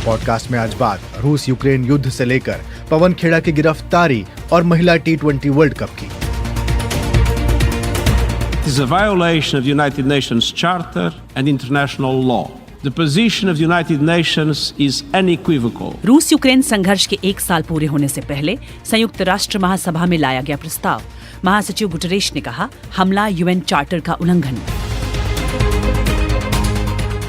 Podcast में आज बात रूस यूक्रेन युद्ध से लेकर पवन खेड़ा की गिरफ्तारी और महिला T20 वर्ल्ड कप की। It is a violation of the United Nations Charter and international law. The position of the United Nations is unequivocal. रूस यूक्रेन संघर्ष के 1 साल पूरे होने से पहले संयुक्त राष्ट्र महासभा में लाया गया प्रस्ताव। महासचिव गुटरेश ने कहा, हमला यूएन चार्टर का उल्लंघन।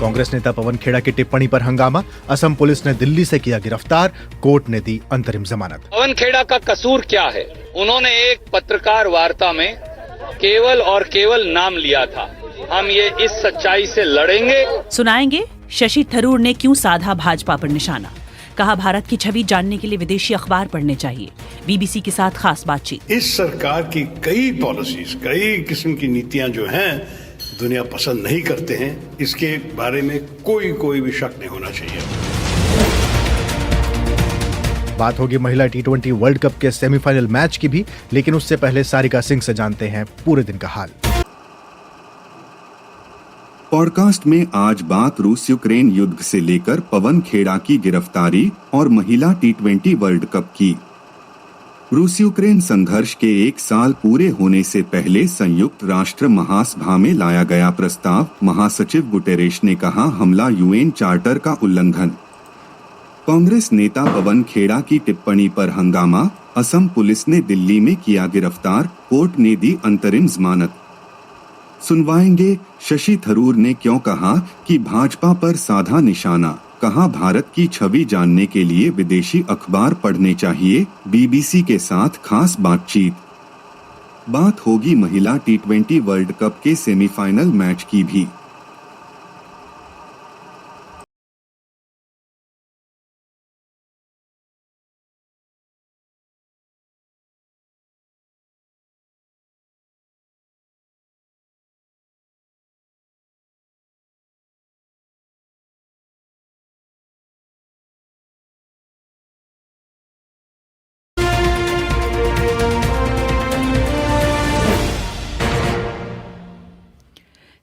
कांग्रेस नेता पवन खेड़ा की टिप्पणी पर हंगामा, असम पुलिस ने दिल्ली से किया गिरफ्तार, कोर्ट ने दी अंतरिम जमानत। पवन खेड़ा का कसूर क्या है? उन्होंने एक पत्रकार वार्ता में केवल और केवल नाम लिया था। हम ये इस सच्चाई से लड़ेंगे। सुनाएंगे शशि थरूर ने क्यों साधा भाजपा पर निशाना। कहा, भारत की छवि जानने के लिए विदेशी अखबार पढ़ने चाहिए। बीबीसी के साथ खास बातचीत। इस सरकार की कई पॉलिसीज, कई किस्म की नीतियां जो हैं दुनिया पसंद नहीं करते हैं। इसके बारे में कोई भी शक नहीं होना चाहिए। बात होगी महिला T20 वर्ल्ड कप के सेमीफाइनल मैच की भी, लेकिन उससे पहले सारिका सिंह से जानते हैं पूरे दिन का हाल। पॉडकास्ट में आज बात रूस यूक्रेन युद्ध से लेकर पवन खेड़ा की गिरफ्तारी और महिला T20 वर्ल्ड कप की। रूस यूक्रेन संघर्ष के 1 साल पूरे होने से पहले संयुक्त राष्ट्र महासभा में लाया गया प्रस्ताव। महासचिव गुटेरेश ने कहा, हमला यूएन चार्टर का उल्लंघन। कांग्रेस नेता पवन खेड़ा की टिप्पणी पर हंगामा, असम पुलिस ने दिल्ली में किया गिरफ्तार, कोर्ट ने दी अंतरिम जमानत। सुनवाएंगे शशि थरूर ने क्यों कहा कि भाजपा पर साधा निशाना। कहा, भारत की छवि जानने के लिए विदेशी अखबार पढ़ने चाहिए। बीबीसी के साथ खास बातचीत। बात होगी महिला T20 वर्ल्ड कप के सेमीफाइनल मैच की भी।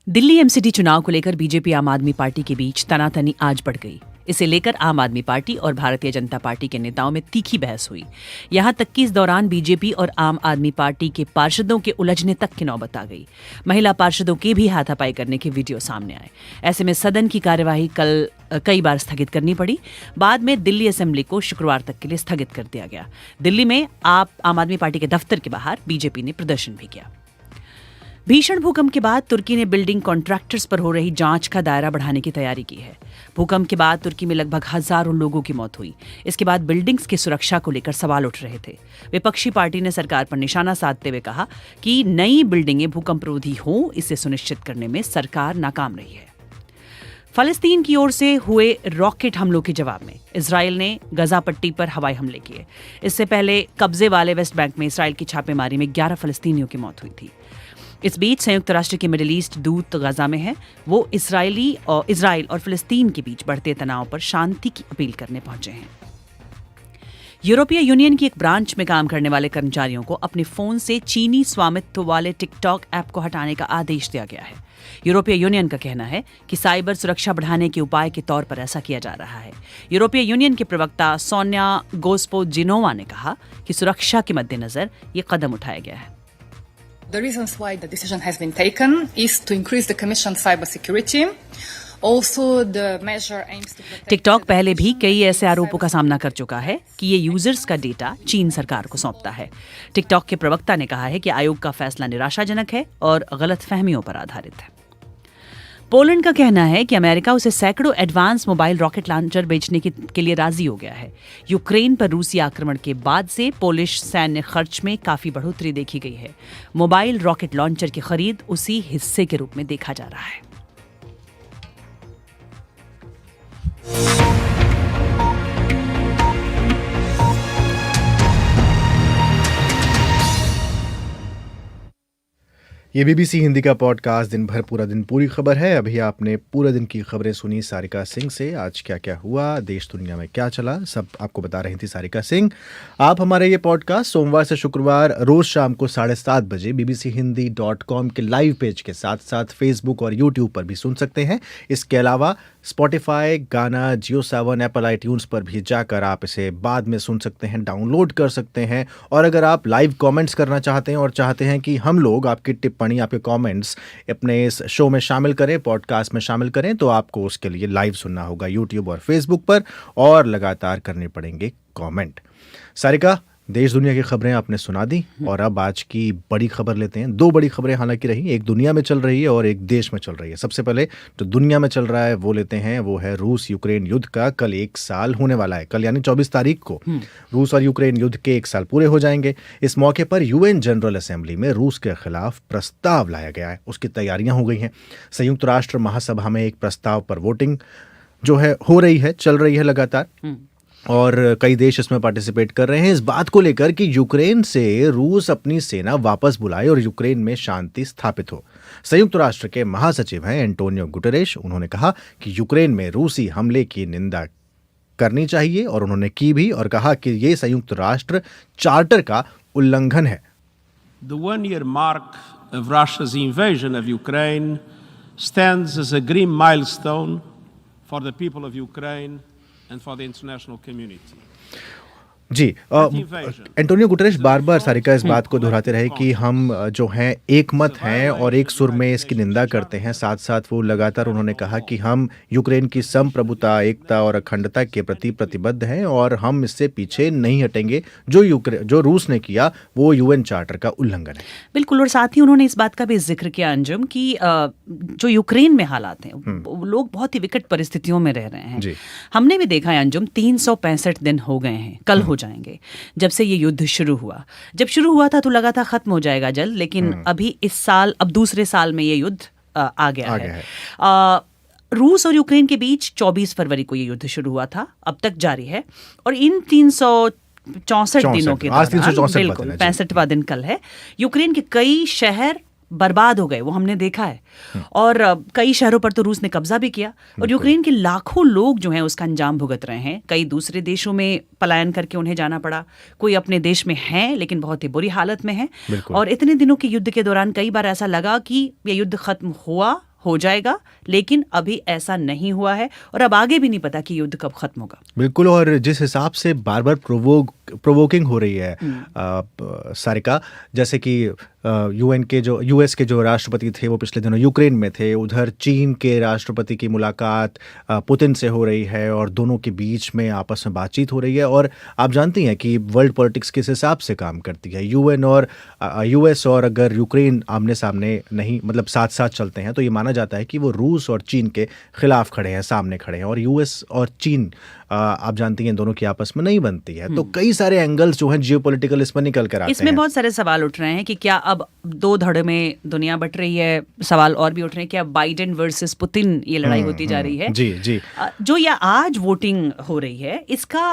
दिल्ली एमसीडी चुनाव को लेकर बीजेपी आम आदमी पार्टी के बीच तनातनी आज बढ़ गई। इसे लेकर आम आदमी पार्टी और भारतीय जनता पार्टी के नेताओं में तीखी बहस हुई। यहां तक कि इस दौरान बीजेपी और आम आदमी पार्टी के पार्षदों के उलझने तक की नौबत आ गई। महिला पार्षदों के भी हाथापाई करने के वीडियो सामने आए। ऐसे में सदन की कार्यवाही कल कई बार स्थगित करनी पड़ी। बाद में दिल्ली असेंबली को शुक्रवार तक के लिए स्थगित कर दिया गया। दिल्ली में आम आदमी पार्टी के दफ्तर के बाहर बीजेपी ने प्रदर्शन भी किया। भीषण भूकंप के बाद तुर्की ने बिल्डिंग कॉन्ट्रैक्टर्स पर हो रही जांच का दायरा बढ़ाने की तैयारी की है। भूकंप के बाद तुर्की में लगभग 1000 लोगों की मौत हुई। इसके बाद बिल्डिंग्स की सुरक्षा को लेकर सवाल उठ रहे थे। विपक्षी पार्टी ने सरकार पर निशाना साधते हुए कहा कि नई बिल्डिंगें भूकंपरोधी हों, इसे सुनिश्चित करने में सरकार नाकाम रही है। फलस्तीन की ओर से हुए रॉकेट हमलों के जवाब में इजराइल ने गजा पट्टी पर हवाई हमले किए। इससे पहले कब्जे वाले वेस्ट बैंक में इजराइल की छापेमारी में 11 फलस्तीनियों की मौत हुई थी। इस बीच संयुक्त राष्ट्र के मिडिल ईस्ट दूत गजा में है। वो इजराइल और फिलिस्तीन के बीच बढ़ते तनाव पर शांति की अपील करने पहुंचे हैं। यूरोपीय यूनियन की एक ब्रांच में काम करने वाले कर्मचारियों को अपने फोन से चीनी स्वामित्व वाले टिकटॉक ऐप को हटाने का आदेश दिया गया है। यूरोपीय यूनियन का कहना है कि साइबर सुरक्षा बढ़ाने के उपाय के तौर पर ऐसा किया जा रहा है। यूरोपीय यूनियन के प्रवक्ता सोनिया गोस्पोजिनोवा ने कहा कि सुरक्षा के मद्देनजर ये कदम उठाया गया है। The reasons why the decision has been taken is to increase the Commission's cybersecurity. Also, the measure aims to protect. TikTok पहले भी कई ऐसे आरोपों का सामना कर चुका है कि ये यूजर्स का डेटा चीन सरकार को सौंपता है। टिकटॉक के प्रवक्ता ने कहा है कि आयोग का फैसला निराशाजनक है और गलतफहमियों पर आधारित है। पोलैंड का कहना है कि अमेरिका उसे सैकड़ों एडवांस मोबाइल रॉकेट लॉन्चर बेचने के लिए राजी हो गया है। यूक्रेन पर रूसी आक्रमण के बाद से पोलिश सैन्य खर्च में काफी बढ़ोतरी देखी गई है। मोबाइल रॉकेट लॉन्चर की खरीद उसी हिस्से के रूप में देखा जा रहा है। ये बीबीसी हिंदी का पॉडकास्ट दिन भर पूरा दिन पूरी खबर है। अभी आपने पूरे दिन की खबरें सुनी सारिका सिंह से। आज क्या क्या हुआ, देश दुनिया में क्या चला, सब आपको बता रही थी सारिका सिंह। आप हमारे ये पॉडकास्ट सोमवार से शुक्रवार रोज शाम को 7:30 बजे bbchindi.com के लाइव पेज के साथ साथ फेसबुक और यूट्यूब पर भी सुन सकते हैं। इसके अलावा स्पॉटिफाई, गाना, जियो सावन, एप्पल आईट्यून्स पर भी जाकर आप इसे बाद में सुन सकते हैं, डाउनलोड कर सकते हैं। और अगर आप लाइव कमेंट्स करना चाहते हैं और चाहते हैं कि हम लोग आपकी टिप्पणी, आपके कमेंट्स अपने इस शो में शामिल करें, पॉडकास्ट में शामिल करें, तो आपको उसके लिए लाइव सुनना होगा यूट्यूब और फेसबुक पर और लगातार करने पड़ेंगे कमेंट। सारिका, देश दुनिया की खबरें आपने सुना दी और अब आज की बड़ी खबर लेते हैं। दो बड़ी खबरें हालांकि रही, एक दुनिया में चल रही है और एक देश में चल रही है। सबसे पहले जो दुनिया में चल रहा है वो लेते हैं, वो है रूस यूक्रेन युद्ध का। कल 1 साल होने वाला है, कल यानी 24 तारीख को रूस और यूक्रेन युद्ध के 1 साल पूरे हो जाएंगे। इस मौके पर यूएन जनरल असेंबली में रूस के खिलाफ प्रस्ताव लाया गया है, उसकी तैयारियां हो गई हैं। संयुक्त राष्ट्र महासभा में एक प्रस्ताव पर वोटिंग जो है हो रही है, चल रही है लगातार और कई देश इसमें पार्टिसिपेट कर रहे हैं इस बात को लेकर कि यूक्रेन से रूस अपनी सेना वापस बुलाए और यूक्रेन में शांति स्थापित हो। संयुक्त राष्ट्र के महासचिव हैं एंटोनियो गुटेरेश, उन्होंने कहा कि यूक्रेन में रूसी हमले की निंदा करनी चाहिए और उन्होंने की भी और कहा कि ये संयुक्त राष्ट्र चार्टर का उल्लंघन है। The one-year mark of Russia's invasion of Ukraine stands as a grim milestone for the people of Ukraine and for the international community. जी, एंटोनियो गुटेरेश बार बार सारिका इस बात को दोहराते रहे कि हम जो हैं एक मत हैं और एक सुर में इसकी निंदा करते हैं। साथ साथ वो लगातार उन्होंने कहा कि हम यूक्रेन की संप्रभुता, एकता और अखंडता के प्रति प्रतिबद्ध हैं और हम इससे पीछे नहीं हटेंगे। जो रूस ने किया वो यूएन चार्टर का उल्लंघन है। बिल्कुल, और साथ ही उन्होंने इस बात का भी जिक्र किया अंजुम कि जो यूक्रेन में हालात हैं, लोग बहुत ही विकट परिस्थितियों में रह रहे हैं। हमने भी देखा है अंजुम, 365 दिन हो गए हैं, कल हो जाएंगे जब से ये युद्ध शुरू हुआ। जब शुरू हुआ था तो लगा था खत्म हो जाएगा जल्द, लेकिन अभी इस साल, अब दूसरे साल में ये युद्ध आ गया है। रूस और यूक्रेन के बीच 24 फरवरी को ये युद्ध शुरू हुआ था, अब तक जारी है और इन 364 दिनों के दौरान, बिल्कुल 65वां दिन कल है, यूक्रेन के कई शहर बर्बाद हो गए, वो हमने देखा है। और कई शहरों पर तो रूस ने कब्जा भी किया और यूक्रेन के लाखों लोग जो हैं उसका अंजाम भुगत रहे हैं। कई दूसरे देशों में पलायन करके उन्हें जाना पड़ा, कोई अपने देश में है लेकिन बहुत ही बुरी हालत में है। और इतने दिनों के युद्ध के दौरान कई बार ऐसा लगा कि ये युद्ध खत्म हो जाएगा, लेकिन अभी ऐसा नहीं हुआ है और अब आगे भी नहीं पता कि युद्ध कब खत्म होगा। बिल्कुल, और जिस हिसाब से बार बार प्रोवोकिंग हो रही है सारिका, जैसे कि यूएस के जो राष्ट्रपति थे वो पिछले दिनों यूक्रेन में थे, उधर चीन के राष्ट्रपति की मुलाकात पुतिन से हो रही है और दोनों के बीच में आपस में बातचीत हो रही है। और आप जानती हैं कि वर्ल्ड पॉलिटिक्स किस हिसाब से काम करती है। यूएन और यूएस और अगर यूक्रेन आमने सामने नहीं, मतलब साथ साथ चलते हैं, तो ये माना जाता है कि वो रूस और चीन के खिलाफ खड़े हैं, सामने खड़े हैं। और यूएस और चीन आप जानती हैं दोनों की आपस में नहीं बनती है, तो कई सारे एंगल्स जो हैं जियोपॉलिटिकल इसमें निकल कर आते हैं। इसमें बहुत सारे सवाल उठ रहे हैं कि क्या अब दो धड़े में दुनिया बट रही है। सवाल और भी उठ रहे हैं, क्या बाइडेन वर्सेस पुतिन ये लड़ाई होती जा रही है। जी जो या आज वोटिंग हो रही है, इसका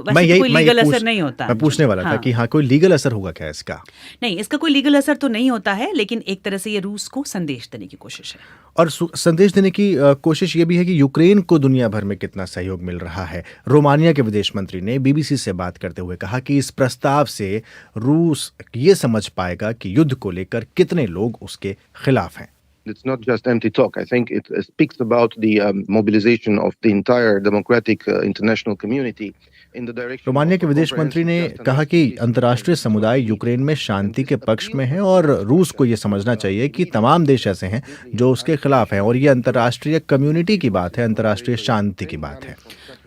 वैसे कोई लीगल असर नहीं होता। मैं पूछने वाला था कि हाँ, कोई लीगल असर होगा क्या इसका? नहीं, इसका कोई लीगल असर तो नहीं होता है, लेकिन एक तरह से ये रूस को संदेश देने की कोशिश है। और संदेश देने की कोशिश ये भी है कि यूक्रेन को दुनिया भर में कितना सहयोग मिल रहा है। रोमानिया के विदेश मंत्री ने बीबीसी से बात करते हुए कहा कि इस प्रस्ताव से रूस ये समझ पाएगा कि युद्ध को लेकर कितने लोग उसके खिलाफ हैं। It's not just empty talk. I think it speaks about the mobilization of the entire democratic international community in the direction. Romania के विदेश मंत्री ने कहा कि अंतर्राष्ट्रीय समुदाय यूक्रेन में शांति के पक्ष में है और रूस को ये समझना चाहिए कि तमाम देश ऐसे हैं जो उसके खिलाफ हैं और ये अंतर्राष्ट्रीय कम्युनिटी की बात है, अंतर्राष्ट्रीय शांति की बात है।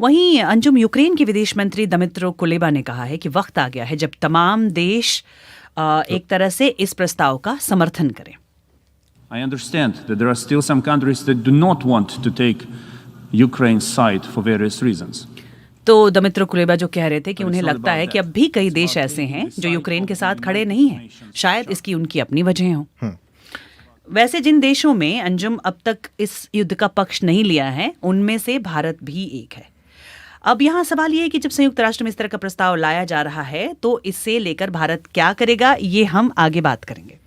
वहीं अंजुम, यूक्रेन के विदेश मंत्री दिमित्रो कुलेबा ने कहा है कि वक्त आ गया है जब तमाम देश एक तरह से इस प्रस्ताव का समर्थन करें। I understand that there are still some countries that do not want to take Ukraine's side for various reasons. तो दिमित्रो कुलेबा जो कह रहे थे कि उन्हें लगता है कि अब भी कई देश ऐसे हैं जो यूक्रेन के साथ खड़े नहीं हैं, शायद इसकी उनकी अपनी वजह हो। वैसे जिन देशों में अंजुम अब तक इस युद्ध का पक्ष नहीं लिया है, उनमें से भारत भी एक है। अब यहाँ सवाल ये है कि जब संयुक्त राष्ट्र में इस तरह का प्रस्ताव लाया जा रहा है तो इससे लेकर भारत क्या करेगा, ये हम आगे बात करेंगे।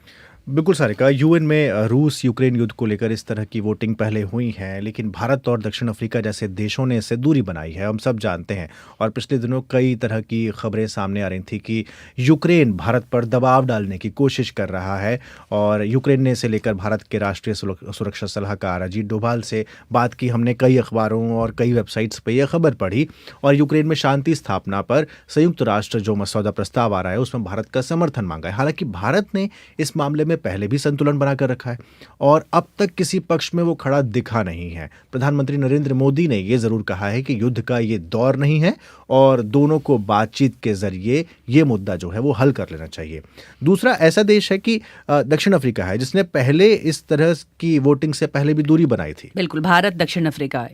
बिल्कुल सारिका, यूएन में रूस यूक्रेन युद्ध को लेकर इस तरह की वोटिंग पहले हुई है, लेकिन भारत और दक्षिण अफ्रीका जैसे देशों ने इससे दूरी बनाई है, हम सब जानते हैं। और पिछले दिनों कई तरह की खबरें सामने आ रही थी कि यूक्रेन भारत पर दबाव डालने की कोशिश कर रहा है, और यूक्रेन ने इसे लेकर भारत के राष्ट्रीय सुरक्षा सलाहकार अजीत डोभाल से बात की। हमने कई अखबारों और कई वेबसाइट्स पर यह खबर पढ़ी, और यूक्रेन में शांति स्थापना पर संयुक्त राष्ट्र जो मसौदा प्रस्ताव आ रहा है उसमें भारत का समर्थन मांगा है। हालांकि भारत ने इस मामले में पहले भी संतुलन बनाकर रखा है और अब तक किसी पक्ष में वो खड़ा दिखा नहीं है। प्रधानमंत्री नरेंद्र मोदी ने ये जरूर कहा है कि युद्ध का ये दौर नहीं है और दोनों को बातचीत के जरिए ये मुद्दा जो है वो हल कर लेना चाहिए। दूसरा ऐसा देश है कि दक्षिण अफ्रीका है, जिसने पहले इस तरह की वोटिंग से पहले भी दूरी बनाई थी। बिल्कुल, भारत, दक्षिण अफ्रीका,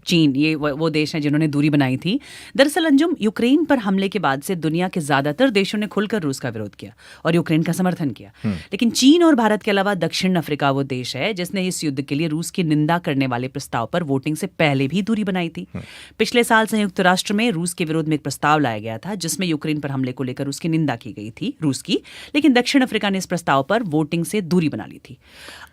चीन, ये वो देश हैं जिन्होंने दूरी बनाई थी। दरअसल अंजुम, यूक्रेन पर हमले के बाद से दुनिया के ज्यादातर देशों ने खुलकर रूस का विरोध किया और यूक्रेन का समर्थन किया। लेकिन चीन और भारत के अलावा दक्षिण अफ्रीका वो देश है जिसने इस युद्ध के लिए रूस की निंदा करने वाले प्रस्ताव पर वोटिंग से पहले भी दूरी बनाई थी। पिछले साल संयुक्त राष्ट्र में रूस के विरोध में एक प्रस्ताव लाया गया था जिसमें यूक्रेन पर हमले को लेकर उसकी निंदा की गई थी रूस की, लेकिन दक्षिण अफ्रीका ने इस प्रस्ताव पर वोटिंग से दूरी बना ली थी।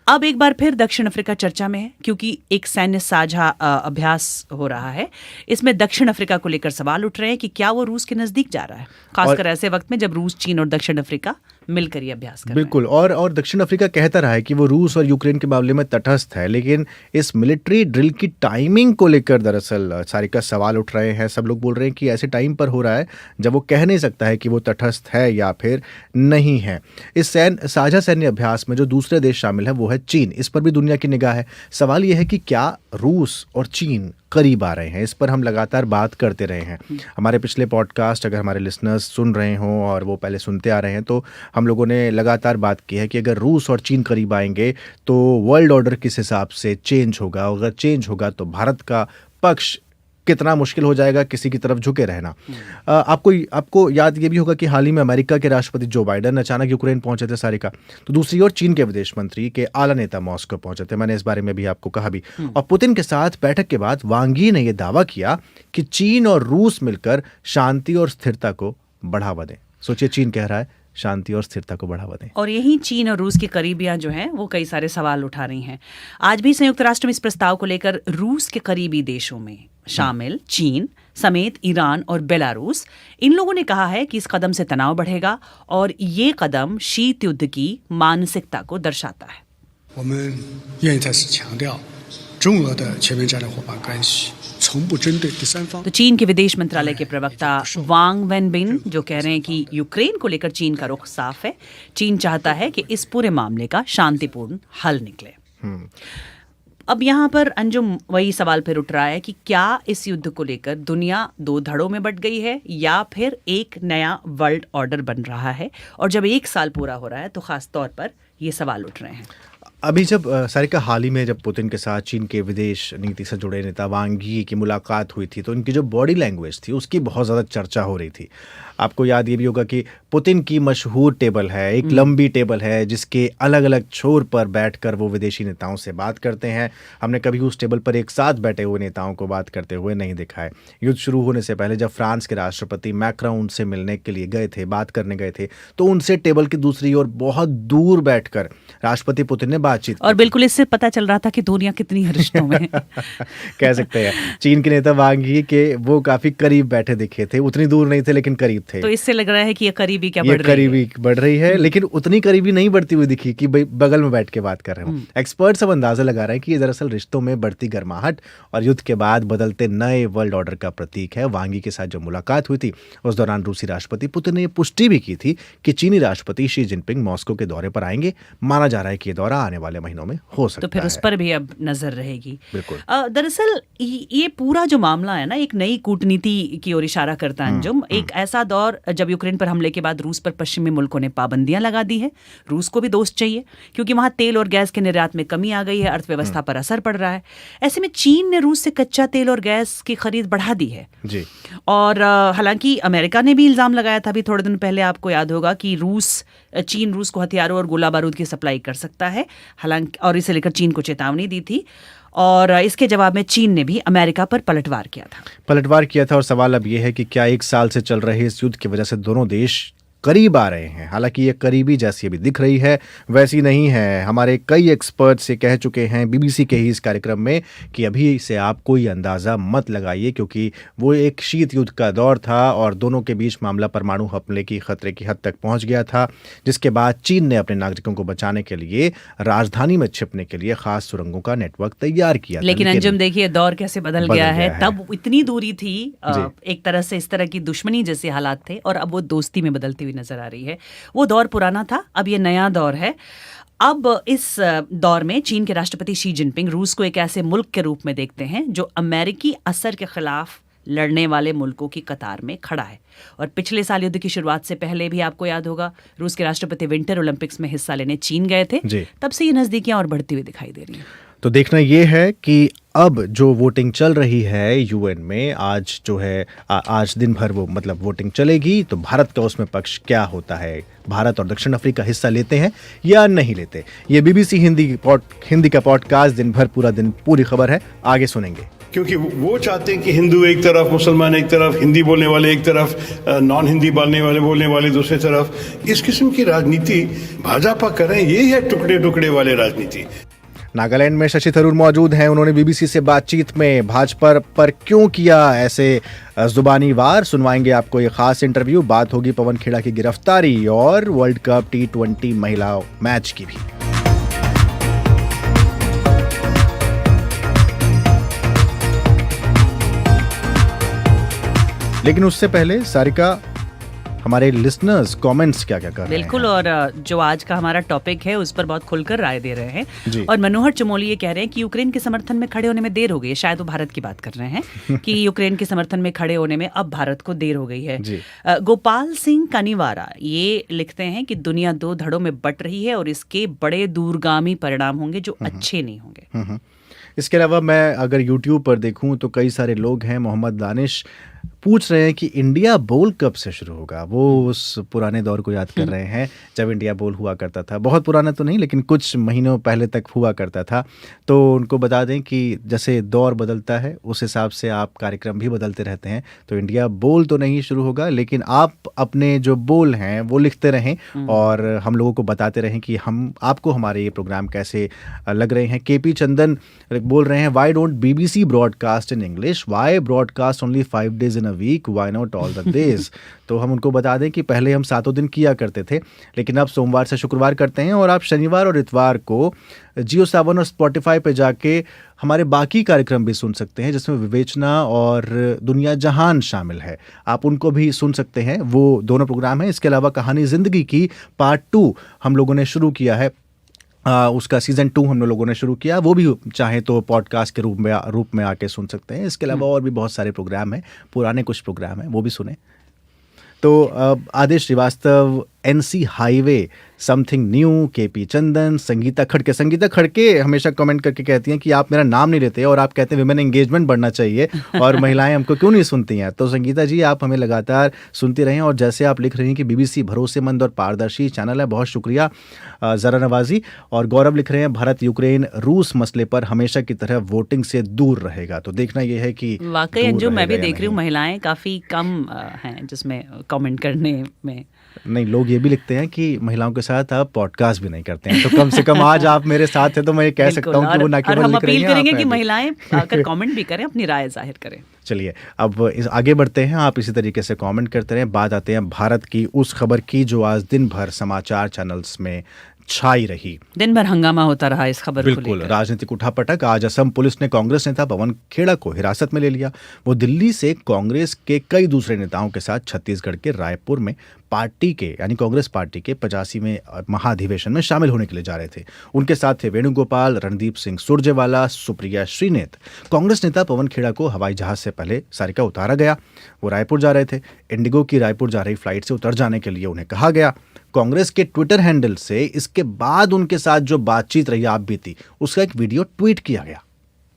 अब एक बार फिर दक्षिण अफ्रीका चर्चा में है क्योंकि एक सैन्य साझा अभ्यास हो रहा है। इसमें दक्षिण अफ्रीका को लेकर सवाल उठ रहे हैं कि क्या वो रूस के नजदीक जा रहा है, खासकर ऐसे वक्त में जब रूस, चीन और दक्षिण अफ्रीका मिलकर ये अभ्यास कर बिल्कुल रहे हैं। और दक्षिण अफ्रीका कहता रहा है कि वो रूस और यूक्रेन के मामले में तटस्थ है, लेकिन इस मिलिट्री ड्रिल की टाइमिंग को लेकर दरअसल सारिका सवाल उठ रहे हैं। सब लोग बोल रहे हैं कि ऐसे टाइम पर हो रहा है जब वो कह नहीं सकता है कि वो तटस्थ है या फिर नहीं है। इस साझा सैन्य अभ्यास में जो दूसरे देश शामिल है वो है चीन। इस पर भी दुनिया की निगाह है। सवाल यह है कि क्या रूस और चीन करीब आ रहे हैं? इस पर हम लगातार बात करते रहे हैं। हमारे पिछले पॉडकास्ट अगर हमारे लिसनर्स सुन रहे हों और वो पहले सुनते आ रहे हैं तो हम लोगों ने लगातार बात की है कि अगर रूस और चीन करीब आएंगे तो वर्ल्ड ऑर्डर किस हिसाब से चेंज होगा, अगर चेंज होगा तो भारत का पक्ष कितना मुश्किल हो जाएगा किसी की तरफ झुके रहना। आपको याद ये भी होगा कि हाल ही में अमेरिका के राष्ट्रपति जो बाइडेन अचानक यूक्रेन पहुंचे थे सारिका, तो दूसरी ओर चीन के विदेश मंत्री के आला नेता मॉस्को पहुंचे थे। मैंने इस बारे में भी आपको कहा भी। और पुतिन के साथ बैठक के बाद वांग यी ने यह दावा किया कि चीन और रूस मिलकर शांति और स्थिरता को बढ़ावा दें। सोचिए, चीन कह रहा है शांति और स्थिरता को बढ़ावा दें, और यही चीन और रूस की करीबियां जो हैं वो कई सारे सवाल उठा रही हैं। आज भी संयुक्त राष्ट्र में इस प्रस्ताव को लेकर रूस के करीबी देशों में शामिल चीन समेत ईरान और बेलारूस, इन लोगों ने कहा है कि इस कदम से तनाव बढ़ेगा और ये कदम शीत युद्ध की मानसिकता को दर्शाता है। तो चीन के विदेश मंत्रालय के प्रवक्ता वांग वेनबिन जो कह रहे हैं कि यूक्रेन को लेकर चीन का रुख साफ है। चीन चाहता है कि इस पूरे मामले का शांतिपूर्ण हल निकले। अब यहाँ पर अंजुम वही सवाल फिर उठ रहा है कि क्या इस युद्ध को लेकर दुनिया दो धड़ों में बंट गई है या फिर एक नया वर्ल्ड ऑर्डर बन रहा है। और जब एक साल पूरा हो रहा है तो खास तौर पर ये सवाल उठ रहे हैं। अभी जब सारिका हाल ही में जब पुतिन के साथ चीन के विदेश नीति से जुड़े नेता वांग यी की मुलाकात हुई थी तो उनकी जो बॉडी लैंग्वेज थी उसकी बहुत ज़्यादा चर्चा हो रही थी। आपको याद ये भी होगा कि पुतिन की मशहूर टेबल है, एक लंबी टेबल है जिसके अलग अलग छोर पर बैठकर वो विदेशी नेताओं से बात करते हैं। हमने कभी उस टेबल पर एक साथ बैठे हुए नेताओं को बात करते हुए नहीं देखा है। युद्ध शुरू होने से पहले जब फ्रांस के राष्ट्रपति मैक्रोन उनसे मिलने के लिए गए थे, बात करने गए थे, तो उनसे टेबल की दूसरी ओर बहुत दूर बैठकर राष्ट्रपति पुतिन ने बातचीत और बिल्कुल इससे पता चल रहा था कि दुनिया कितनी रिश्तों में कह सकते हैं। चीन के नेता वांग यी के वो काफी करीब बैठे दिखे थे, उतनी दूर नहीं थे लेकिन करीब थे। तो इससे लग रहा है कि ये करीबी बढ़ रही है, लेकिन उतनी करीबी नहीं बढ़ती हुई दिखी कि भाई बगल में बैठ के बात कर रहे हो। एक्सपर्ट्स अब अंदाजा लगा रहे हैं कि ये दरअसल रिश्तों में बढ़ती गर्माहट और युद्ध के बाद बदलते नए वर्ल्ड ऑर्डर का प्रतीक है। वांग यी के साथ जो मुलाकात हुई थी उस दौरान रूसी राष्ट्रपति पुतिन ने पुष्टि भी की थी कि चीनी राष्ट्रपति शी जिनपिंग मॉस्को के दौरे पर आएंगे। माना जा रहा है कि ये दौरा आने वाले महीनों में हो सकता है, तो फिर उस पर भी अब नजर रहेगी। बिल्कुल। दरअसल ये पूरा जो मामला है ना एक नई कूटनीति की ओर इशारा करता है अंजुम। एक ऐसा दौर जब यूक्रेन पर हमले के बाद रूस पर पश्चिमी मुल्कों ने पाबंदियां लगा दी है। रूस को भी दोस्त चाहिए क्योंकि वहां तेल और गैस के निर्यात में कमी आ गई है, अर्थव्यवस्था पर असर पड़ रहा है। ऐसे में चीन ने रूस से कच्चा तेल और गैस की खरीद बढ़ा दी है जी। और हालांकि अमेरिका ने भी इल्जाम लगाया था अभी थोड़े दिन पहले, आपको याद होगा कि चीन रूस को हथियारों और गोला बारूद की सप्लाई कर सकता है, हालांकि और इसे लेकर चीन को चेतावनी दी थी। और इसके जवाब में चीन ने भी अमेरिका पर पलटवार किया था। और सवाल अब यह है कि क्या एक साल से चल रहे इस युद्ध की वजह से दोनों देश करीब आ रहे हैं। हालांकि ये करीबी जैसी अभी दिख रही है वैसी नहीं है। हमारे कई एक्सपर्ट्स ये कह चुके हैं बीबीसी के ही इस कार्यक्रम में कि अभी से आप कोई अंदाज़ा मत लगाइए, क्योंकि वो एक शीत युद्ध का दौर था और दोनों के बीच मामला परमाणु हमले की खतरे की हद तक पहुंच गया था, जिसके बाद चीन ने अपने नागरिकों को बचाने के लिए राजधानी में छिपने के लिए खास सुरंगों का नेटवर्क तैयार किया। लेकिन अंजुम देखिए दौर कैसे बदल गया है। तब इतनी दूरी थी, एक तरह से इस तरह की दुश्मनी जैसे हालात थे, और अब वो दोस्ती में बदलती हुई नजर आ रही है। वो दौर पुराना था, अब ये नया दौर है। अब इस दौर में चीन के राष्ट्रपति शी जिनपिंग रूस को एक ऐसे मुल्क के रूप में देखते हैं जो अमेरिकी असर के खिलाफ लड़ने वाले मुल्कों की कतार में खड़ा है। और पिछले साल युद्ध की शुरुआत से पहले भी आपको याद होगा रूस के राष्ट्रपति विंटर ओलंपिक्स में हिस्सा लेने चीन गए थे। तब से ये नजदीकियां और बढ़ती हुई दिखाई दे रही हैं। तो देखना ये है कि अब जो वोटिंग चल रही है यूएन में, आज जो है आज दिन भर वो मतलब वोटिंग चलेगी, तो भारत का उसमें पक्ष क्या होता है। भारत और दक्षिण अफ्रीका हिस्सा लेते हैं या नहीं लेते। ये बीबीसी हिंदी का पॉडकास्ट दिन भर पूरा दिन पूरी खबर है, आगे सुनेंगे। क्योंकि वो चाहते हैं कि हिंदू एक तरफ, मुसलमान एक तरफ, हिंदी बोलने वाले एक तरफ, नॉन हिंदी बोलने वाले दूसरी तरफ। इस किस्म की राजनीति भाजपा करें, यही है टुकड़े टुकड़े वाले राजनीति। नागालैंड में शशि थरूर मौजूद हैं। उन्होंने बीबीसी से बातचीत में भाजपा पर क्यों किया ऐसे जुबानी वार, सुनवाएंगे आपको ये खास इंटरव्यू। बात होगी पवन खेड़ा की गिरफ्तारी और वर्ल्ड कप T20 महिला मैच की भी। लेकिन उससे पहले सारिका, हमारे लिसनर्स कमेंट्स क्या क्या कर रहे हैं। बिल्कुल, और जो आज का हमारा टॉपिक है उस पर बहुत खुलकर राय दे रहे हैं। और मनोहर चमोली ये कह रहे हैं कि यूक्रेन के समर्थन में खड़े होने में देर हो गई है। शायद वो भारत की बात कर रहे हैं कि यूक्रेन के समर्थन में खड़े होने में अब भारत को देर हो गई है। गोपाल सिंह कनिवारा ये लिखते हैं कि दुनिया दो धड़ों में बट रही है और इसके बड़े दूरगामी परिणाम होंगे जो अच्छे नहीं होंगे। इसके अलावा मैं अगर YouTube पर देखूं तो कई सारे लोग हैं। मोहम्मद दानिश पूछ रहे हैं कि इंडिया बोल कब से शुरू होगा। वो उस पुराने दौर को याद कर रहे हैं जब इंडिया बोल हुआ करता था। बहुत पुराना तो नहीं, लेकिन कुछ महीनों पहले तक हुआ करता था। तो उनको बता दें कि जैसे दौर बदलता है उस हिसाब से आप कार्यक्रम भी बदलते रहते हैं। तो इंडिया बोल तो नहीं शुरू होगा, लेकिन आप अपने जो बोल हैं वो लिखते रहें और हम लोगों को बताते रहें कि हम आपको हमारे ये प्रोग्राम कैसे लग रहे हैं। केपी चंदन बोल रहे हैं, why don't BBC broadcast in English, why broadcast only 5 days in a week, why not all the days. तो हम उनको बता दें कि पहले हम 7 दिन किया करते थे, लेकिन अब सोमवार से शुक्रवार करते हैं। और आप शनिवार और इतवार को जियो सावन और स्पॉटिफाई पे जाके हमारे बाकी कार्यक्रम भी सुन सकते हैं, जिसमें विवेचना और दुनिया जहान शामिल है। आप उनको भी सुन सकते हैं, वो दोनों प्रोग्राम हैं। इसके अलावा कहानी जिंदगी की पार्ट 2 हम लोगों ने शुरू किया है, उसका सीजन 2 हम लोगों ने शुरू किया। वो भी चाहे तो पॉडकास्ट के रूप में आके सुन सकते हैं। इसके अलावा और भी बहुत सारे प्रोग्राम हैं, पुराने कुछ प्रोग्राम हैं, वो भी सुने। तो Adesh Shrivastava, NC highway, something new, KP Chandan, Sangeeta Khadke हमेशा कमेंट करके कहती हैं कि आप मेरा नाम नहीं लेते और आप कहते हैं विमेन एंगेजमेंट बढ़ना चाहिए और महिलाएं हमको क्यों नहीं सुनती हैं। तो संगीता जी, आप हमें लगातार सुनती रहें। और जैसे आप लिख रही हैं कि बीबीसी भरोसेमंद और पारदर्शी चैनल है, बहुत शुक्रिया, ज़रा नवाजी। और गौरव लिख रहे हैं, भारत यूक्रेन रूस मसले पर हमेशा की तरह वोटिंग से दूर रहेगा। तो देखना यह है कि वाकई अंजू, मैं भी देख रही हूँ महिलाएं काफ़ी कम हैं जिसमें कमेंट करने में। नहीं, लोग ये भी लिखते हैं कि महिलाओं के साथ आप पॉडकास्ट भी नहीं करते हैं। तो कम से कम आज आप मेरे साथ हैं तो मैं ये कह सकता हूँ कि वो ना केवल लिख रही हैं, हम अपील करेंगे कि महिलाएं आकर कमेंट भी करें, अपनी राय जाहिर करें। चलिए अब आगे बढ़ते हैं, आप इसी तरीके से कमेंट करते रहें। बात आते हैं भारत की उस खबर की जो आज दिन भर समाचार चैनल्स में छाई रही। दिन भर हंगामा होता रहा इस खबर को लेकर। बिल्कुल, राजनीतिक उठापटक। आज असम पुलिस ने कांग्रेस नेता पवन खेड़ा को हिरासत में ले लिया। वो दिल्ली से कांग्रेस के कई दूसरे नेताओं के साथ छत्तीसगढ़ के रायपुर में पार्टी के यानी कांग्रेस पार्टी के 85वें महाधिवेशन में शामिल होने के लिए जा रहे थे। उनके साथ थे वेणुगोपाल, रणदीप सिंह सुरजेवाला, सुप्रिया श्रीनेत। कांग्रेस नेता पवन खेड़ा को हवाई जहाज से पहले सारिका उतारा गया। वो रायपुर जा रहे थे। इंडिगो की रायपुर जा रही फ्लाइट से उतर जाने के लिए उन्हें कहा गया। कांग्रेस के ट्विटर हैंडल से इसके बाद उनके साथ जो बातचीत रही आप बीती, उसका एक वीडियो ट्वीट किया गया।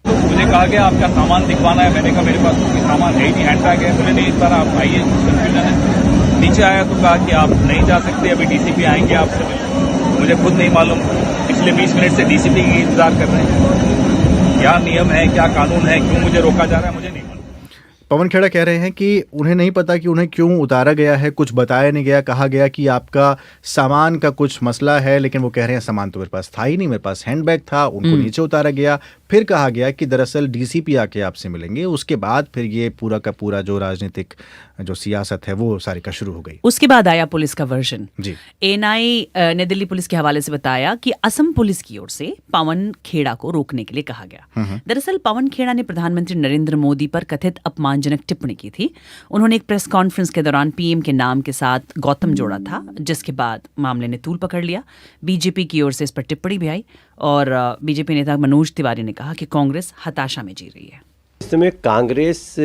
मुझे कहा गया आपका सामान दिखवाना है। मैंने कहा मेरे पास कोई सामान है ही नहीं, हैंड बैग है। बोले नहीं, इस बार आप आइए, कंफ्यूजन है। नीचे आया तो कहा कि आप नहीं जा सकते, अभी डीसीपी आएंगे आपसे मिलने। मुझे खुद नहीं मालूम, पिछले 20 मिनट से डीसीपी की इंतजार कर रहे हैं। क्या नियम है, क्या कानून है, क्यों मुझे रोका जा रहा है, मुझे नहीं मालूम। पवन खेड़ा कह रहे हैं कि उन्हें नहीं पता कि उन्हें क्यों उतारा गया है, कुछ बताया नहीं गया, कहा गया कि आपका सामान का कुछ मसला है, लेकिन वो कह रहे हैं सामान तो मेरे पास था ही नहीं, मेरे पास हैंडबैग था, उनको नीचे उतारा गया। फिर कहा गया कि दरअसल डीसीपी आके आपसे मिलेंगे। उसके बाद फिर ये पूरा का पूरा जो राजनीतिक जो सियासत है वो सारिका शुरू हो गई। उसके बाद आया पुलिस का वर्जन जी। एएनआई ने दिल्ली पुलिस के हवाले से बताया कि असम पुलिस की ओर से पवन खेड़ा को रोकने के लिए कहा गया। दरअसल पवन खेड़ा ने प्रधानमंत्री नरेंद्र मोदी पर कथित अपमानजनक टिप्पणी की थी। उन्होंने एक प्रेस कॉन्फ्रेंस के दौरान पीएम के नाम के साथ गौतम जोड़ा था, जिसके बाद मामले ने तूल पकड़ लिया। बीजेपी की ओर से इस पर टिप्पणी भी आई और बीजेपी नेता मनोज तिवारी ने कहा कि कांग्रेस हताशा में जी रही है। इस समय कांग्रेस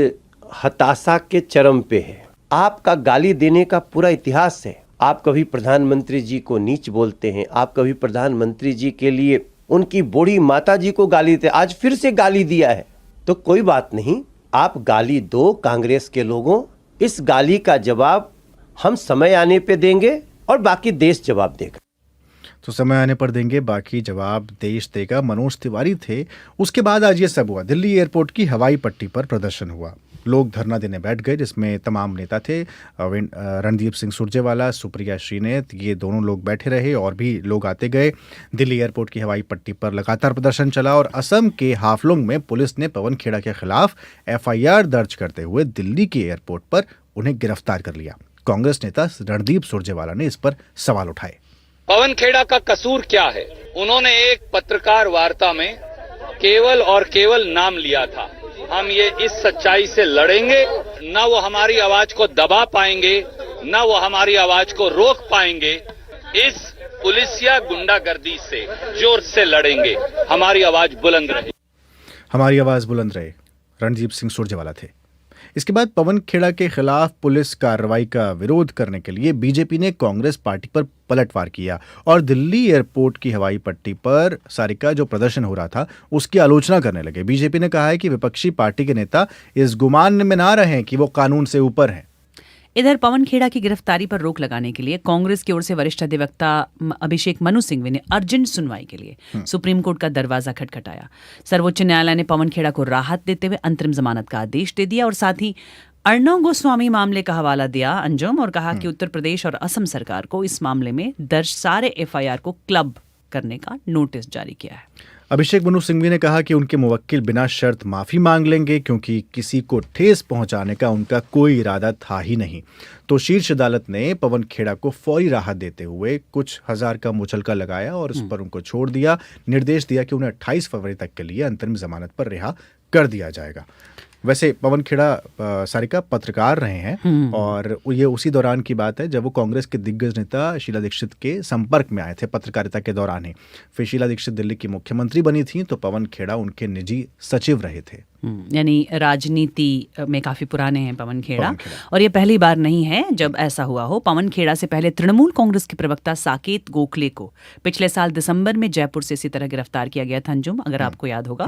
हताशा के चरम पे है। आपका गाली देने का पूरा इतिहास है। आप कभी प्रधानमंत्री जी को नीच बोलते हैं, आप कभी प्रधानमंत्री जी के लिए उनकी बूढ़ी माता जी को गाली देते, आज फिर से गाली दिया है। तो कोई बात नहीं, आप गाली दो कांग्रेस के लोगों, इस गाली का जवाब हम समय आने पे देंगे और बाकी देश जवाब देगा। तो समय आने पर देंगे, बाकी जवाब देश देगा। मनोज तिवारी थे। उसके बाद आज ये सब हुआ। दिल्ली एयरपोर्ट की हवाई पट्टी पर प्रदर्शन हुआ, लोग धरना देने बैठ गए, जिसमें तमाम नेता थे। रणदीप सिंह सुरजेवाला, सुप्रिया श्रीनेत, ये दोनों लोग बैठे रहे और भी लोग आते गए। दिल्ली एयरपोर्ट की हवाई पट्टी पर लगातार प्रदर्शन चला और असम के हाफलोंग में पुलिस ने पवन खेड़ा के खिलाफ एफआईआर दर्ज करते हुए दिल्ली के एयरपोर्ट पर उन्हें गिरफ्तार कर लिया। कांग्रेस नेता रणदीप सुरजेवाला ने इस पर सवाल उठाए। पवन खेड़ा का कसूर क्या है? उन्होंने एक पत्रकार वार्ता में केवल और केवल नाम लिया था। हम ये इस सच्चाई से लड़ेंगे, न वो हमारी आवाज को दबा पाएंगे, न वो हमारी आवाज को रोक पाएंगे। इस पुलिसिया गुंडागर्दी से जोर से लड़ेंगे, हमारी आवाज बुलंद रहे। हमारी आवाज बुलंद रहे, रणदीप सिंह सुरजेवाला थे। इसके बाद पवन खेड़ा के खिलाफ पुलिस कार्रवाई का विरोध करने के लिए बीजेपी ने कांग्रेस पार्टी पर पलटवार किया और दिल्ली एयरपोर्ट की हवाई पट्टी पर सारिका जो प्रदर्शन हो रहा था उसकी आलोचना करने लगे। बीजेपी ने कहा है कि विपक्षी पार्टी के नेता इस गुमान में ना रहें कि वो कानून से ऊपर हैं। इधर पवन खेड़ा की गिरफ्तारी पर रोक लगाने के लिए कांग्रेस की ओर से वरिष्ठ अधिवक्ता अभिषेक मनु सिंघवी ने अर्जेंट सुनवाई के लिए सुप्रीम कोर्ट का दरवाजा खटखटाया। सर्वोच्च न्यायालय ने पवन खेड़ा को राहत देते हुए अंतरिम जमानत का आदेश दे दिया और साथ ही अर्णव गोस्वामी मामले का हवाला दिया अंजुम और कहा कि उत्तर प्रदेश और असम सरकार को इस मामले में दर्ज सारे एफआईआर को क्लब करने का नोटिस जारी किया है। अभिषेक मनु सिंघवी ने कहा कि उनके मुवक्किल बिना शर्त माफी मांग लेंगे क्योंकि किसी को ठेस पहुंचाने का उनका कोई इरादा था ही नहीं। तो शीर्ष अदालत ने पवन खेड़ा को फौरी राहत देते हुए कुछ हजार का मुचलका लगाया और उस पर उनको छोड़ दिया। निर्देश दिया कि उन्हें 28 फरवरी तक के लिए अंतरिम जमानत पर रिहा कर दिया जाएगा। वैसे पवन खेड़ा सारिका पत्रकार रहे हैं और ये उसी दौरान की बात है जब वो कांग्रेस के दिग्गज नेता शीला दीक्षित के संपर्क में आए थे पत्रकारिता के दौरान ही। फिर शीला दीक्षित दिल्ली की मुख्यमंत्री बनी थी तो पवन खेड़ा उनके निजी सचिव रहे थे। यानी राजनीति में काफी पुराने हैं पवन खेड़ा और ये पहली बार नहीं है जब ऐसा हुआ हो। पवन खेड़ा से पहले तृणमूल कांग्रेस के प्रवक्ता साकेत गोखले को पिछले साल दिसंबर में जयपुर से इसी तरह गिरफ्तार किया गया था अंजुम, अगर आपको याद होगा।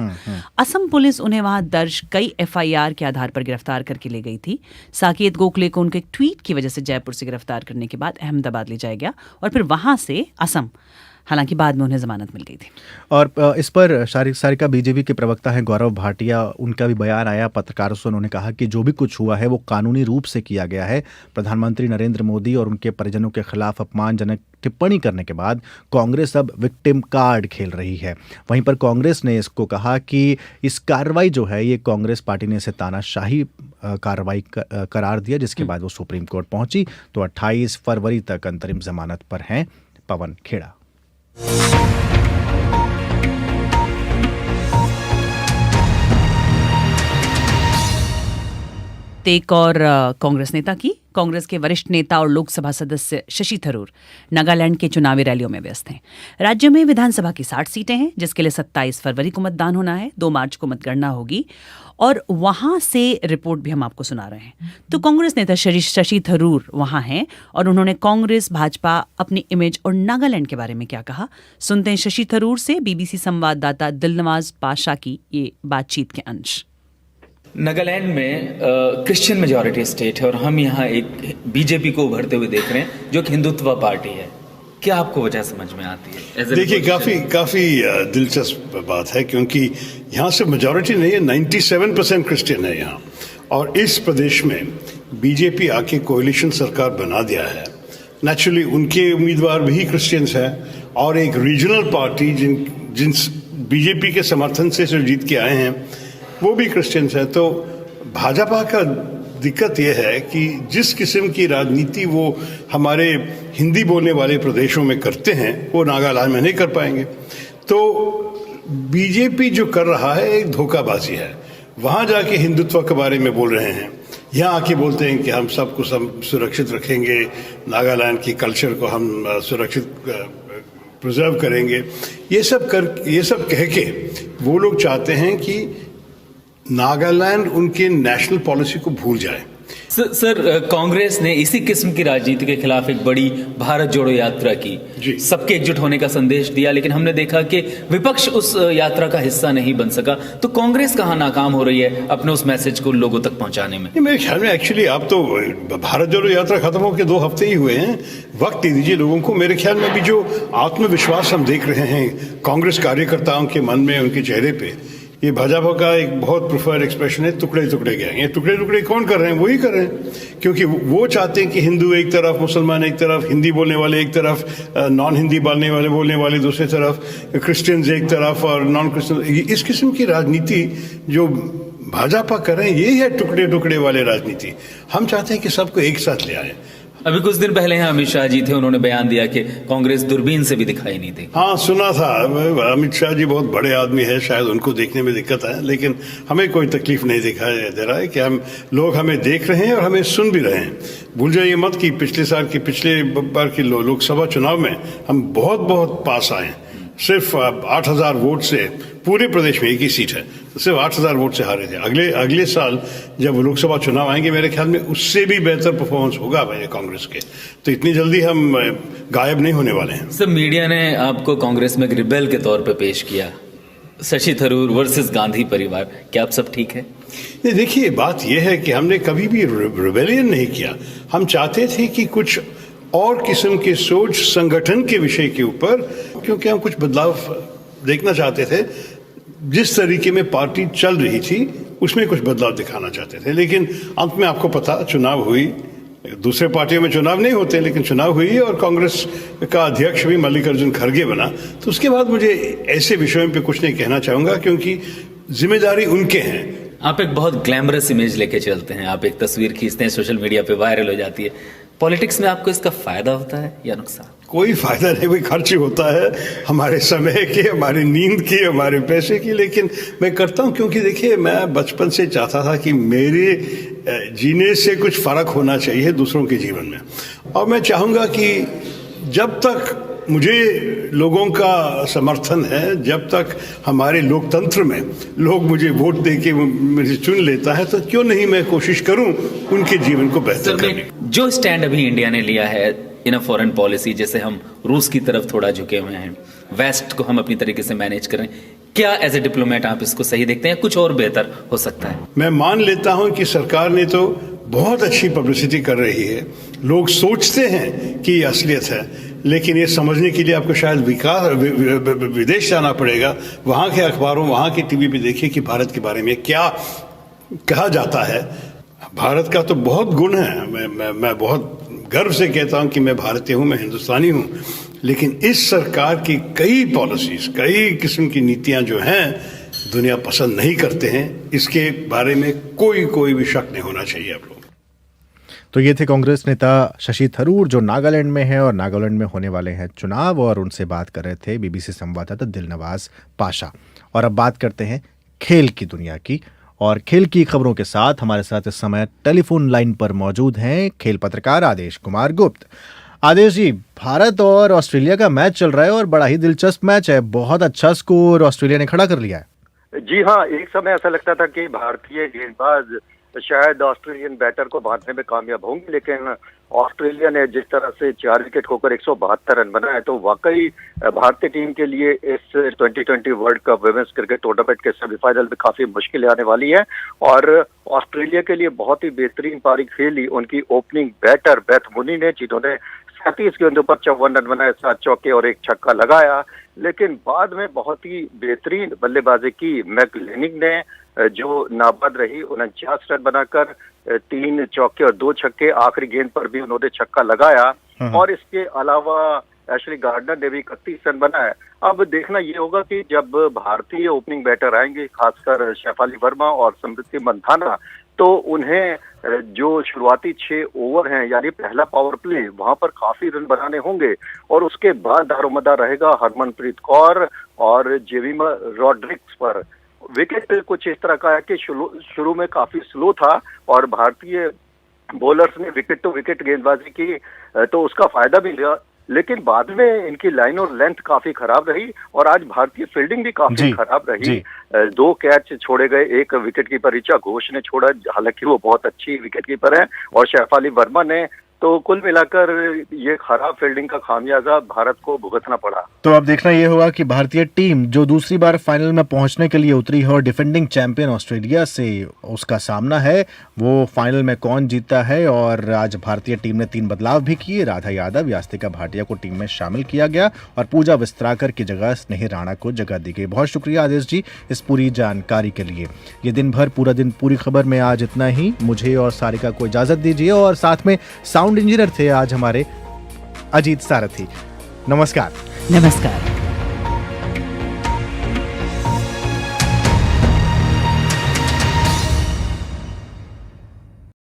असम पुलिस उन्हें वहां दर्ज कई एफआईआर के आधार पर गिरफ्तार करके ले गई थी। साकेत गोखले को उनके ट्वीट की वजह से जयपुर से गिरफ्तार करने के बाद अहमदाबाद ले जाया गया और फिर वहां से असम, हालांकि बाद में उन्हें जमानत मिल गई थी। और इस पर सारिका बीजेपी के प्रवक्ता हैं गौरव भाटिया, उनका भी बयान आया पत्रकारों से। उन्होंने कहा कि जो भी कुछ हुआ है वो कानूनी रूप से किया गया है। प्रधानमंत्री नरेंद्र मोदी और उनके परिजनों के खिलाफ अपमानजनक टिप्पणी करने के बाद कांग्रेस अब विक्टिम कार्ड खेल रही है। वहीं पर कांग्रेस ने इसको कहा कि इस कार्रवाई जो है ये कांग्रेस पार्टी ने इसे तानाशाही कार्रवाई करार दिया, जिसके बाद वो सुप्रीम कोर्ट पहुंची। तो 28 फरवरी तक अंतरिम जमानत पर हैं पवन खेड़ा। एक और कांग्रेस नेता की, कांग्रेस के वरिष्ठ नेता और लोकसभा सदस्य शशि थरूर नागालैंड के चुनावी रैलियों में व्यस्त हैं। राज्य में विधानसभा की 60 सीटें हैं जिसके लिए 27 फरवरी को मतदान होना है। 2 मार्च को मतगणना होगी और वहां से रिपोर्ट भी हम आपको सुना रहे हैं। तो कांग्रेस नेता शशि थरूर वहां हैं और उन्होंने कांग्रेस भाजपा अपनी इमेज और नागालैंड के बारे में क्या कहा, सुनते हैं शशि थरूर से बीबीसी संवाददाता दिलनवाज पाशा की ये बातचीत के अंश। नागालैंड में क्रिश्चियन मेजॉरिटी स्टेट है और हम यहाँ एक बीजेपी को उभरते हुए देख रहे हैं जो कि हिंदुत्व पार्टी है। क्या आपको वजह समझ में आती है? देखिए, काफी दिलचस्प बात है क्योंकि यहाँ से मेजॉरिटी नहीं है, 97% क्रिश्चियन है यहाँ और इस प्रदेश में बीजेपी आके कोalition सरकार बना दिया है। नेचुरली उनके उम्मीदवार भी क्रिश्चियंस हैं और एक रीजनल पार्टी जिन बीजेपी के समर्थन से जो जीत के आए हैं वो भी क्रिश्चियंस हैं। तो भाजपा का दिक्कत यह है कि जिस किस्म की राजनीति वो हमारे हिंदी बोलने वाले प्रदेशों में करते हैं वो नागालैंड में नहीं कर पाएंगे। तो बीजेपी जो कर रहा है एक धोखाबाजी है। वहाँ जाके हिंदुत्व के बारे में बोल रहे हैं, यहाँ आके बोलते हैं कि हम सबको सुरक्षित रखेंगे, नागालैंड की कल्चर को हम सुरक्षित प्रिजर्व करेंगे। ये सब कह के वो लोग चाहते हैं कि नागालैंड उनके नेशनल पॉलिसी को भूल जाए। सर कांग्रेस ने इसी किस्म की राजनीति के खिलाफ एक बड़ी भारत जोड़ो यात्रा की, सबके एकजुट होने का संदेश दिया, लेकिन हमने देखा कि विपक्ष उस यात्रा का हिस्सा नहीं बन सका। तो कांग्रेस कहाँ नाकाम हो रही है अपने उस मैसेज को लोगों तक पहुंचाने में? मेरे ख्याल में एक्चुअली आप तो भारत जोड़ो यात्रा खत्म होकर 2 हफ्ते ही हुए हैं, वक्त दे दीजिए लोगों को। मेरे ख्याल में भी जो आत्मविश्वास हम देख रहे हैं कांग्रेस कार्यकर्ताओं के मन में, उनके चेहरे पे, ये भाजपा का एक बहुत प्रिफर्ड एक्सप्रेशन है, टुकड़े टुकड़े गए। ये टुकड़े टुकड़े कौन कर रहे हैं? वही कर रहे हैं, क्योंकि वो चाहते हैं कि हिंदू एक तरफ, मुसलमान एक तरफ, हिंदी बोलने वाले एक तरफ, नॉन हिंदी बोलने वाले दूसरी तरफ, क्रिश्चियंस एक तरफ और नॉन क्रिश्चियन। इस किस्म की राजनीति जो भाजपा कर रहे हैं यही है टुकड़े टुकड़े वाले राजनीति। हम चाहते हैं कि सबको एक साथ ले आए। अभी कुछ दिन पहले यहाँ अमित शाह जी थे, उन्होंने बयान दिया कि कांग्रेस दूरबीन से भी दिखाई नहीं दी। हाँ, सुना था। अमित शाह जी बहुत बड़े आदमी है, शायद उनको देखने में दिक्कत है, लेकिन हमें कोई तकलीफ नहीं दिखाई दे रहा है कि लोग हमें देख रहे हैं और हमें सुन भी रहे हैं। भूल जाइए मत कि पिछले बार की लोकसभा चुनाव में हम बहुत पास आए। सिर्फ 8000 वोट से, पूरे प्रदेश में एक ही सीट है, तो सिर्फ 8000 वोट से हारे थे। अगले साल जब लोकसभा चुनाव आएंगे मेरे ख्याल में उससे भी बेहतर परफॉर्मेंस होगा मेरे कांग्रेस के। तो इतनी जल्दी हम गायब नहीं होने वाले हैं। सर मीडिया ने आपको कांग्रेस में एक रिबेल के तौर पे पेश किया, शशि थरूर वर्सेस गांधी परिवार, क्या आप सब ठीक है? नहीं, देखिए बात यह है कि हमने कभी भी रिबेलियन नहीं किया। हम चाहते थे कि कुछ और किस्म के सोच संगठन के विषय के ऊपर, क्योंकि हम कुछ बदलाव देखना चाहते थे। जिस तरीके में पार्टी चल रही थी उसमें कुछ बदलाव दिखाना चाहते थे, लेकिन अंत में आपको पता चुनाव हुई। दूसरे पार्टियों में चुनाव नहीं होते, लेकिन चुनाव हुई और कांग्रेस का अध्यक्ष भी मल्लिकार्जुन खड़गे बना। तो उसके बाद मुझे ऐसे विषयों पे कुछ नहीं कहना चाहूँगा, क्योंकि जिम्मेदारी उनके हैं। आप एक बहुत ग्लैमरस इमेज लेके चलते हैं, आप एक तस्वीर खींचते हैं, सोशल मीडिया पे वायरल हो जाती है। पॉलिटिक्स में आपको इसका फायदा होता है या नुकसान? कोई फायदा नहीं, कोई खर्च होता है हमारे समय के, हमारी नींद की, हमारे पैसे की, लेकिन मैं करता हूँ क्योंकि देखिए मैं बचपन से चाहता था कि मेरे जीने से कुछ फर्क होना चाहिए दूसरों के जीवन में। और मैं चाहूँगा कि जब तक मुझे लोगों का समर्थन है, जब तक हमारे लोकतंत्र में लोग मुझे वोट दे के मुझे चुन लेता है, तो क्यों नहीं मैं कोशिश करूं उनके जीवन को बेहतर करने। जो स्टैंड अभी इंडिया ने लिया है इन अ फॉरेन पॉलिसी, जैसे हम रूस की तरफ थोड़ा झुके हुए हैं, वेस्ट को हम अपनी तरीके से मैनेज करें, क्या एज ए डिप्लोमेट आप इसको सही देखते हैं? कुछ और बेहतर हो सकता है? मैं मान लेता हूं कि सरकार ने तो बहुत अच्छी पब्लिसिटी कर रही है। लोग सोचते हैं कि ये असलियत है, लेकिन ये समझने के लिए आपको शायद विदेश जाना पड़ेगा। वहाँ के अखबारों, वहाँ के टीवी पे देखिए कि भारत के बारे में क्या कहा जाता है। भारत का तो बहुत गुण है। मैं बहुत गर्व से कहता हूँ कि मैं भारतीय हूँ, मैं हिंदुस्तानी हूँ, लेकिन इस सरकार की कई पॉलिसीज, कई किस्म की नीतियाँ जो हैं दुनिया पसंद नहीं करते हैं। इसके बारे में कोई भी शक नहीं होना चाहिए आप लोग। तो ये थे कांग्रेस नेता शशि थरूर जो नागालैंड में हैं और नागालैंड में होने वाले हैं चुनाव, और उनसे बात कर रहे थे बीबीसी संवाददाता दिलनवाज पाशा। और अब बात करते हैं खेल की दुनिया की, और खेल की खबरों के साथ हमारे साथ इस समय टेलीफोन लाइन पर मौजूद हैं खेल पत्रकार आदेश कुमार गुप्त। आदेश जी, भारत और ऑस्ट्रेलिया का मैच चल रहा है और बड़ा ही दिलचस्प मैच है। बहुत अच्छा स्कोर ऑस्ट्रेलिया ने खड़ा कर लिया है। जी हाँ, एक समय ऐसा लगता था कि भारतीय गेंदबाज शायद ऑस्ट्रेलियन बैटर को बांधने में कामयाब होंगे, लेकिन ऑस्ट्रेलिया ने जिस तरह से 4 विकेट खोकर 172 रन बनाए, तो वाकई भारतीय टीम के लिए इस 2020 world cup women's cricket tournament के सेमीफाइनल में काफी मुश्किलें आने वाली है। और ऑस्ट्रेलिया के लिए बहुत ही बेहतरीन पारी खेली उनकी ओपनिंग बैटर बेथ मुनी ने, जिन्होंने 37 गेंदों पर 54 रन बनाए, 7 चौके और 1 छक्का लगाया। लेकिन बाद में बहुत ही बेहतरीन बल्लेबाजी की मैकलेनिक ने, जो नाबाद रही 49 रन बनाकर 3 चौके और 2 छक्के, आखिरी गेंद पर भी उन्होंने छक्का लगाया। और इसके अलावा एशली गार्डनर ने भी 31 रन बनाए। अब देखना ये होगा कि जब भारतीय ओपनिंग बैटर आएंगे, खासकर शेफाली वर्मा और स्मृति मंधाना, तो उन्हें जो शुरुआती 6 ओवर हैं यानी पहला पावर प्ले, वहां पर काफी रन बनाने होंगे। और उसके बाद दारोमदार रहेगा हरमनप्रीत कौर और जेविमा रॉड्रिक्स पर। विकेट कुछ इस तरह का है कि शुरू में काफी स्लो था और भारतीय बॉलर्स ने विकेट टू विकेट गेंदबाजी की, तो उसका फायदा भी लिया, लेकिन बाद में इनकी लाइन और लेंथ काफी खराब रही और आज भारतीय फील्डिंग भी काफी खराब रही। 2 कैच छोड़े गए, एक विकेट कीपर ऋचा घोष ने छोड़ा, हालांकि वो बहुत अच्छी विकेट कीपर है, और शेफाली वर्मा ने। तो कुल मिलाकर ये खराब फील्डिंग का खामियाजा भारत को भुगतना पड़ा। तो अब देखना ये होगा कि भारतीय टीम जो दूसरी बार फाइनल में पहुंचने के लिए उतरी है और डिफेंडिंग चैंपियन ऑस्ट्रेलिया से उसका सामना है, वो फाइनल में कौन जीतता है। और आज भारतीय टीम ने 3 बदलाव भी किए। राधा यादव, यास्तिका भाटिया को टीम में शामिल किया गया और पूजा विस्त्राकर की जगह स्नेही राणा को जगह दी गई। बहुत शुक्रिया आदेश जी इस पूरी जानकारी के लिए। ये दिन भर पूरा दिन पूरी खबर में आज इतना ही। मुझे और सारिका को इजाजत दीजिए, और साथ में साउंड इंजीनियर थे आज हमारे अजीत सारथी। नमस्कार। नमस्कार।